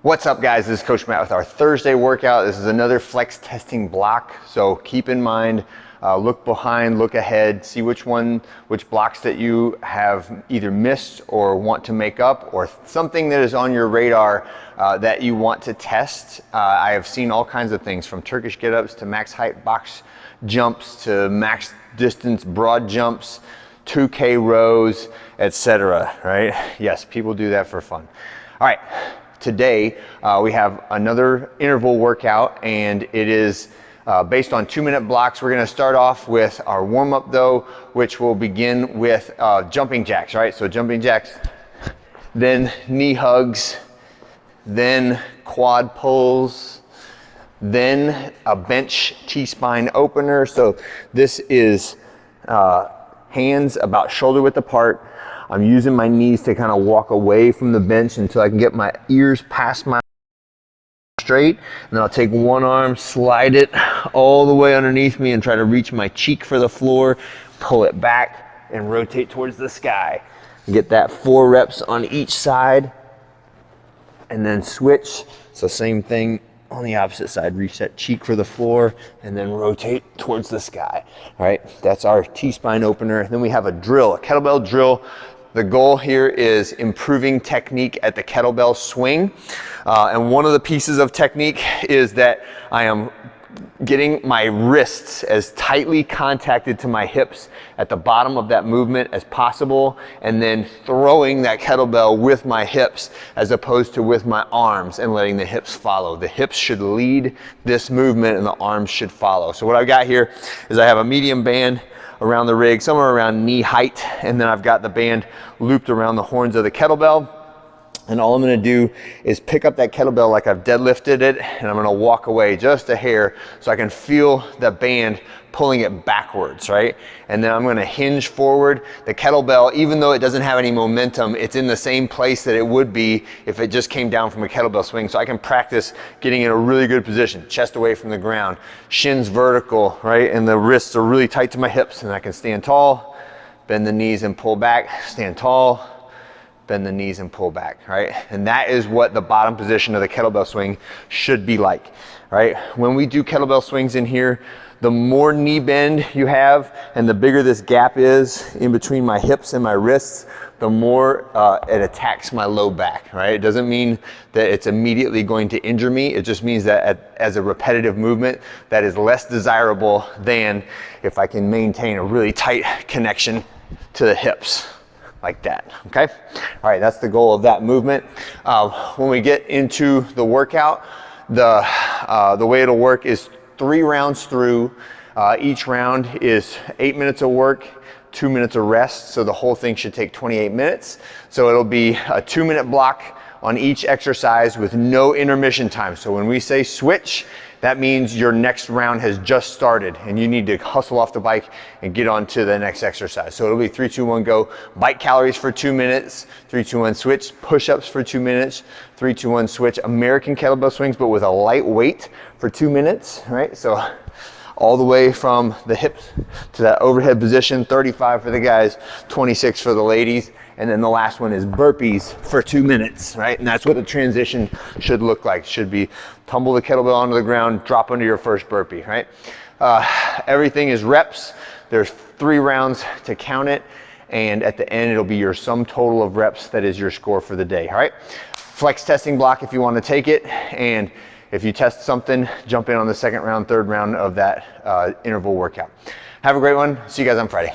What's up, guys? This is Coach Matt with our Thursday workout. This is another flex testing block, so keep in mind, look behind, look ahead, see which blocks that you have either missed or want to make up, or something that is on your radar that you want to test. I have seen all kinds of things, from Turkish get-ups to max height box jumps to max distance broad jumps, 2K rows, etc. Right? Yes, people do that for fun. All right. Today we have another interval workout, and it is based on 2-minute blocks. We're going to start off with our warm-up though, which will begin with jumping jacks, right? So jumping jacks, then knee hugs, then quad pulls, then a bench T-spine opener. So this is hands about shoulder width apart. I'm using my knees to kind of walk away from the bench until I can get my ears past my straight. And then I'll take one arm, slide it all the way underneath me and try to reach my cheek for the floor, pull it back and rotate towards the sky. Get that 4 reps on each side and then switch. So same thing on the opposite side, reach that cheek for the floor and then rotate towards the sky. All right, that's our T-spine opener. Then we have a drill, a kettlebell drill. The goal here is improving technique at the kettlebell swing. And one of the pieces of technique is that I am getting my wrists as tightly contacted to my hips at the bottom of that movement as possible, and then throwing that kettlebell with my hips as opposed to with my arms and letting the hips follow. The hips should lead this movement and the arms should follow. So what I've got here is I have a medium band around the rig, somewhere around knee height, and then I've got the band looped around the horns of the kettlebell. And all I'm gonna do is pick up that kettlebell like I've deadlifted it, and I'm gonna walk away just a hair so I can feel the band pulling it backwards, right? And then I'm gonna hinge forward. The kettlebell, even though it doesn't have any momentum, it's in the same place that it would be if it just came down from a kettlebell swing. So I can practice getting in a really good position, chest away from the ground, shins vertical, right? And the wrists are really tight to my hips, and I can stand tall, bend the knees and pull back, stand tall, bend the knees and pull back, right? And that is what the bottom position of the kettlebell swing should be like, right? When we do kettlebell swings in here, the more knee bend you have and the bigger this gap is in between my hips and my wrists, the more it attacks my low back, right? It doesn't mean that it's immediately going to injure me. It just means that as a repetitive movement, that is less desirable than if I can maintain a really tight connection to the hips. Like that, okay? All right, that's the goal of that movement. When we get into the workout, the way it'll work is 3 rounds through. Each round is 8 minutes of work, 2 minutes of rest, so the whole thing should take 28 minutes. So it'll be a 2-minute block on each exercise with no intermission time. So when we say switch, that means your next round has just started and you need to hustle off the bike and get on to the next exercise. So it'll be 3, 2, 1, go. Bike calories for 2 minutes, 3, 2, 1, switch. Push-ups for 2 minutes, 3, 2, 1, switch. American kettlebell swings, but with a light weight for 2 minutes, right? So all the way from the hips to that overhead position, 35 for the guys, 26 for the ladies. And then the last one is burpees for 2 minutes, right? And that's what the transition should look like. It should be tumble the kettlebell onto the ground, drop under your first burpee, right? Everything is reps. There's 3 rounds to count it. And at the end, it'll be your sum total of reps that is your score for the day, all right? Flex testing block if you want to take it. And if you test something, jump in on the 2nd round, 3rd round of that interval workout. Have a great one. See you guys on Friday.